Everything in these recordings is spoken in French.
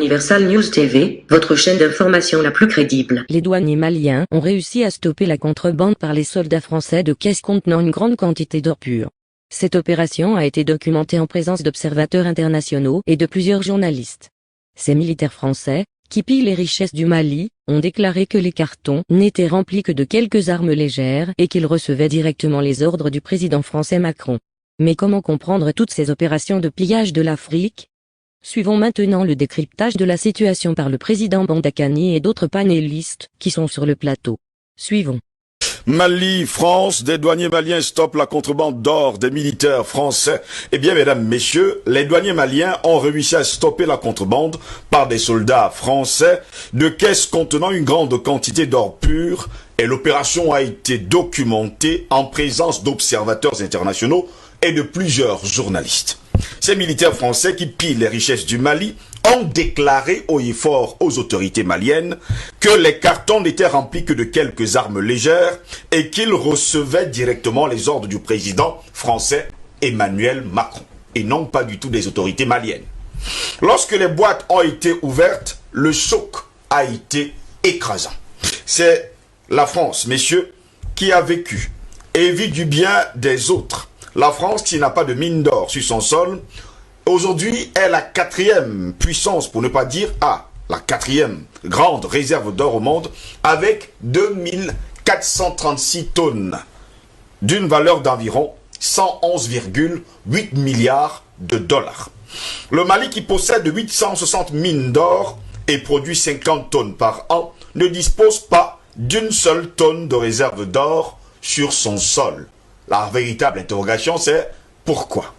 Universal News TV, votre chaîne d'information la plus crédible. Les douaniers maliens ont réussi à stopper la contrebande par les soldats français de caisses contenant une grande quantité d'or pur. Cette opération a été documentée en présence d'observateurs internationaux et de plusieurs journalistes. Ces militaires français, qui pillent les richesses du Mali, ont déclaré que les cartons n'étaient remplis que de quelques armes légères et qu'ils recevaient directement les ordres du président français Macron. Mais comment comprendre toutes ces opérations de pillage de l'Afrique? Suivons maintenant le décryptage de la situation par le président Bandakani et d'autres panélistes qui sont sur le plateau. Suivons. Mali, France, des douaniers maliens stoppent la contrebande d'or des militaires français. Eh bien, mesdames, messieurs, les douaniers maliens ont réussi à stopper la contrebande par des soldats français de caisses contenant une grande quantité d'or pur et l'opération a été documentée en présence d'observateurs internationaux et de plusieurs journalistes. Ces militaires français qui pillent les richesses du Mali ont déclaré haut et fort aux autorités maliennes que les cartons n'étaient remplis que de quelques armes légères et qu'ils recevaient directement les ordres du président français Emmanuel Macron et non pas du tout des autorités maliennes. Lorsque les boîtes ont été ouvertes, le choc a été écrasant. C'est la France, messieurs, qui a vécu et vit du bien des autres. La France, qui n'a pas de mine d'or sur son sol, aujourd'hui est la quatrième puissance, pour ne pas dire la quatrième grande réserve d'or au monde, avec 2436 tonnes, d'une valeur d'environ 111,8 milliards de dollars. Le Mali, qui possède 860 mines d'or et produit 50 tonnes par an, ne dispose pas d'une seule tonne de réserve d'or sur son sol. La véritable interrogation, c'est pourquoi?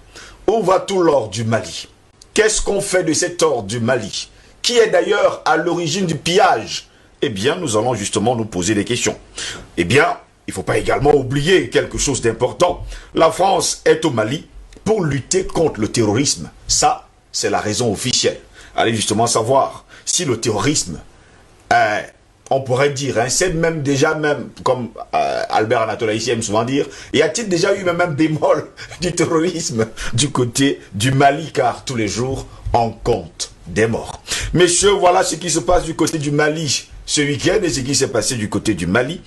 Où va tout l'or du Mali? Qu'est-ce qu'on fait de cet or du Mali? Qui est d'ailleurs à l'origine du pillage? Eh bien, nous allons justement nous poser des questions. Eh bien, il ne faut pas également oublier quelque chose d'important. La France est au Mali pour lutter contre le terrorisme. Ça, c'est la raison officielle. Allez justement savoir si le terrorisme on pourrait dire, c'est même déjà, comme Albert Anatole ici aime souvent dire, y a-t-il déjà eu même un bémol du terrorisme du côté du Mali, car tous les jours, on compte des morts. Messieurs, voilà ce qui se passe du côté du Mali ce week-end et ce qui s'est passé du côté du Mali.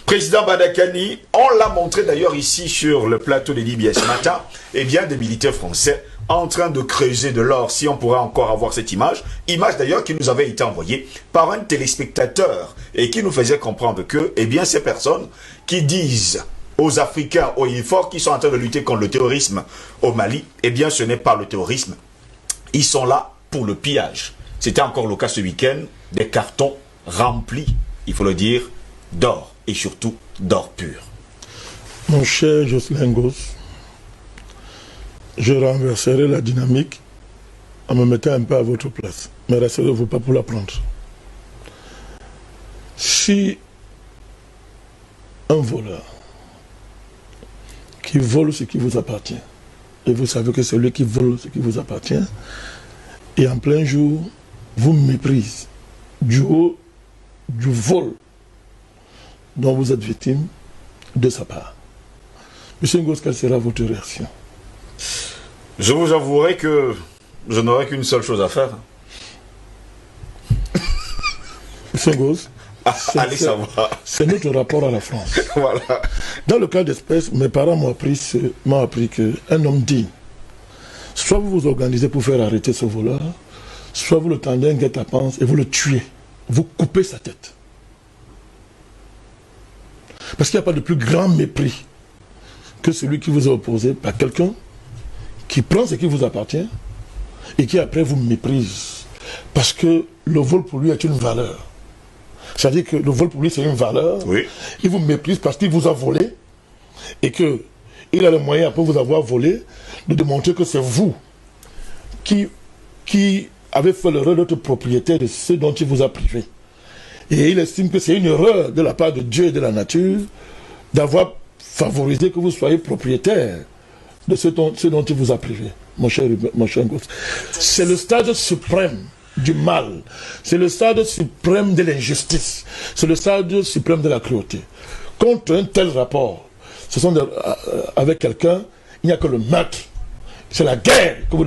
Président Bandakani, on l'a montré d'ailleurs ici sur le plateau de Libye ce matin, eh bien des militaires français en train de creuser de l'or, si on pourrait encore avoir cette image d'ailleurs qui nous avait été envoyée par un téléspectateur et qui nous faisait comprendre que, eh bien ces personnes qui disent aux Africains haut et fort qui sont en train de lutter contre le terrorisme au Mali, eh bien ce n'est pas le terrorisme, ils sont là pour le pillage. C'était encore le cas ce week-end, des cartons remplis, il faut le dire, d'or et surtout d'or pur. Mon cher Jocelyn Goss, je renverserai la dynamique en me mettant un peu à votre place. Mais rassurez-vous pas pour la prendre. Si un voleur qui vole ce qui vous appartient, et vous savez que celui qui vole ce qui vous appartient, et en plein jour, vous méprise du haut du vol dont vous êtes victime de sa part. Monsieur Ngoz, quelle sera votre réaction? Je vous avouerai que je n'aurai qu'une seule chose à faire. Monsieur Ngoz, allez savoir. C'est notre rapport à la France. Voilà. Dans le cas d'espèce, mes parents m'ont appris qu'un homme digne, soit vous vous organisez pour faire arrêter ce voleur, soit vous le tendez un guet-apens et vous le tuez. Vous coupez sa tête. Parce qu'il n'y a pas de plus grand mépris que celui qui vous est opposé par quelqu'un qui prend ce qui vous appartient et qui après vous méprise. Parce que le vol pour lui est une valeur. C'est-à-dire que le vol pour lui c'est une valeur. Oui. Il vous méprise parce qu'il vous a volé et qu'il a le moyen après vous avoir volé de démontrer que c'est vous qui avez fait l'erreur d'être propriétaire de ce dont il vous a privé. Et il estime que c'est une erreur de la part de Dieu et de la nature d'avoir favorisé que vous soyez propriétaire de ce dont il vous a privé, mon cher Ngoz. C'est le stade suprême du mal. C'est le stade suprême de l'injustice. C'est le stade suprême de la cruauté. Contre un tel rapport, avec quelqu'un, il n'y a que le meurtre. C'est la guerre que vous